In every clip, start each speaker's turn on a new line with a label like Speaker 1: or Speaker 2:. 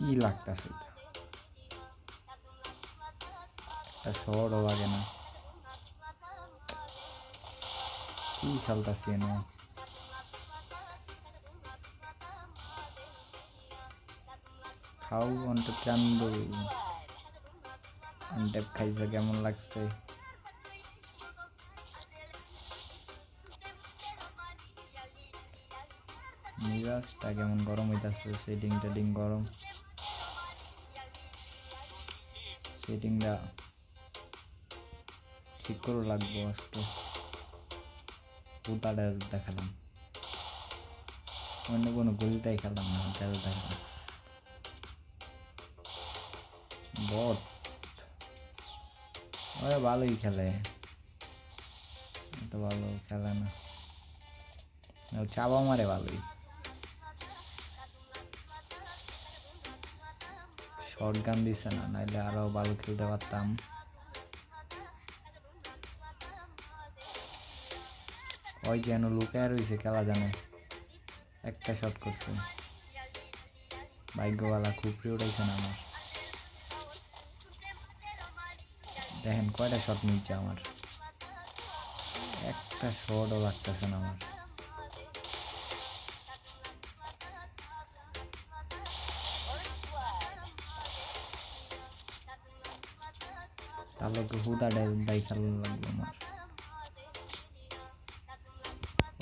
Speaker 1: কি লাগতেছে এটা শহরও লাগে না কি খেলতেছি না খাও অন্টে চান্দু অন্টে খাইছে কেমন লাগছে মিরাজটা কেমন গরম হইতাছে সেটিং টেটিং গরম সেটিংটা ঠিক করে লাগবো আজকে পুতাটা দেখালাম অন্য কোনো গলিটাই খেললাম না, খেলতে খেলাম বট। ওরা ভালোই খেলে, এত ভালো খেলে না, চাবা মারে ভালোই। শর্ট গান দিছে না, নাইলে আরো ভালো খেলতে পারতাম। ওই যেন লুকায় রয়েছে, খেলা জানে, একটা শট করছে, ভাগ্যওয়ালা খুপড়ি উঠাইছে না আমার। দেখেন কয়টা শট নিচ্ছে আমার, একটা শটও লাগতেছে না আমার। তাহলে তো হুদা ডাই খেলা লাগলো আমার।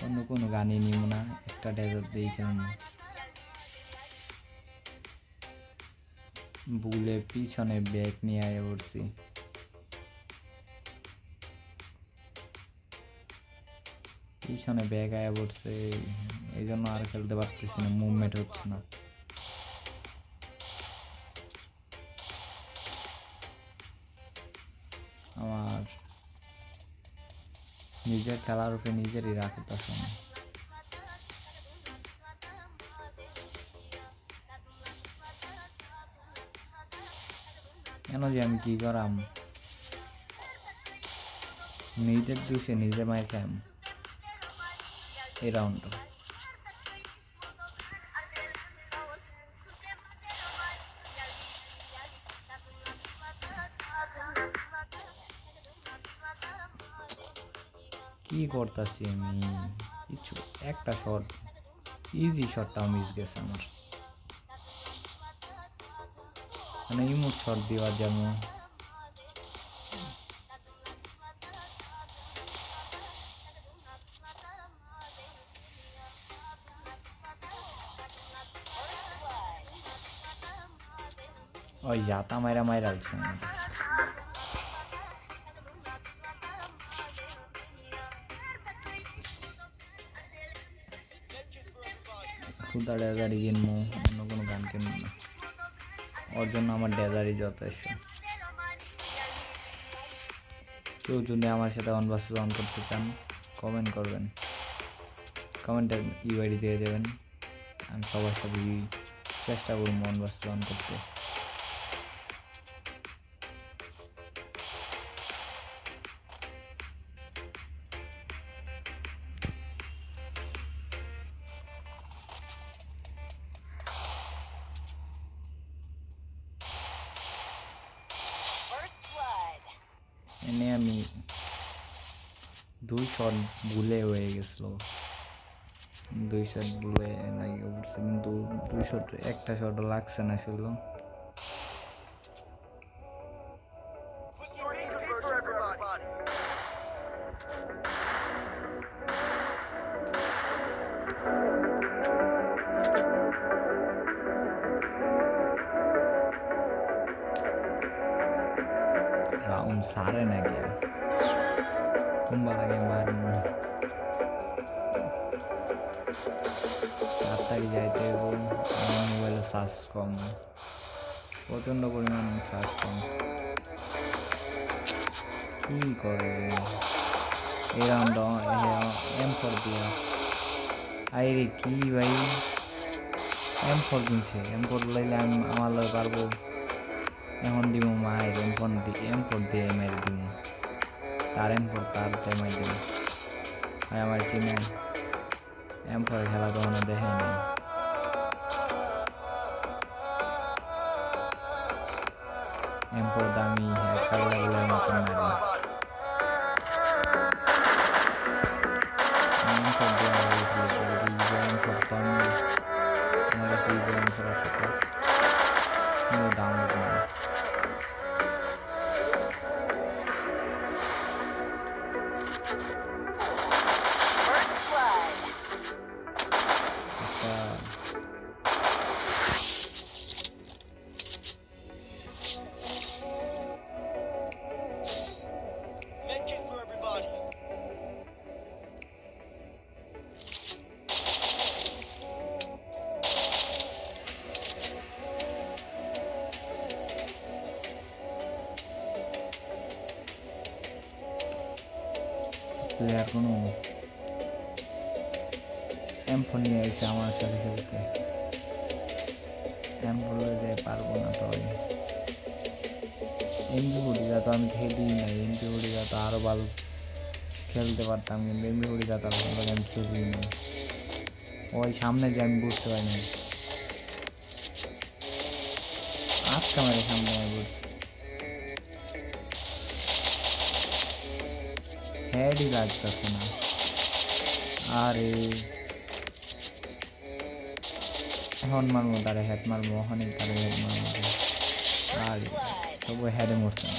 Speaker 1: অন্য কোনো গানই নিব না, একটা ডেজার দিয়ে খেলবো। ভুলে পিছনে ব্যাগ নিয়ে আয় পড়ছি। পিছনে ব্যাগ আয়া পড়ছে, এই জন্য আর খেলতে পারতেছি না, মুভমেন্ট হচ্ছে না। আমার নিজের খেলার উপরে নিজেরই রাখতেছে না। কেন যে আমি কি করাম, নিজের দোষে নিজে মায়ের খাম এই রাউন্ডটা। কি করতেছি আমি কিছু, একটা শট, ইজি শটটাও মিস গেছে আমার। মানে ইমোট শট দেওয়ার যেমন ওই জাতা মাইরা মাইরা আছে। খুদা ডেজারি কিনবো, অন্য কোনো গান কিনবো না, ওর জন্য আমার ডেজারি যথেষ্ট। কেউ যদি আমার সাথে অন ভার্সেস অন করতে চান কমেন্ট করবেন, কমেন্টে ইউআইডি দিয়ে দেবেন, আমি সবার সাথে চেষ্টা করবো অন ভার্সেস অন করতে। এনে আমি 2 শট ভুলে হয়ে গেছিল, 2 শট ভুলে লাগে পড়ছে, কিন্তু 2 শট একটা শটও লাগছে না শুধু। রাউন্ড সারে নাকি কুম্বা লাগে মারুন, তাড়াতাড়ি যাইতে এবং আমার মোবাইলে চার্জ কম, প্রচণ্ড পরিমাণ চার্জ কম। কি করে এই রাউন্ড M4 দিয়া, আরে কি ভাই M4 কিনছে, M4 লাইলে আমি আমার লয় পারবো, এখন দিব মায়ের M4 দিয়ে মেরে দিব, তার M4 তার দিয়ে মাই দিব। ভাই আমার চিনে M4 খেলা কখনো দেখে নাই, M4 দামি হ্যাকার লেভেলের মতন মারি। M4 দিয়ে M4 তো আমার কাছে M4 আছে তো ডাউনলোড মারি। প্লেয়ার কোনো M4 নিয়ে এসে আমার সাথে খেলতে। M4 লইলে পারবো না তো। MP40 তো আমি খেলি নাই, MP40 তো আরো ভালো খেলতে পারতাম, কিন্তু MP40 তো আমি খেলি নাই। ওই সামনে যে আমি বুঝতে পারিনি, আজকে আমার সামনে আমি বুঝছি হেডই লাগতেছে না। আরে এখন মারবো, তারে হেড মারবো, ওখানে তারে হেড মারবো। আরে তবু হেডে মরছে না।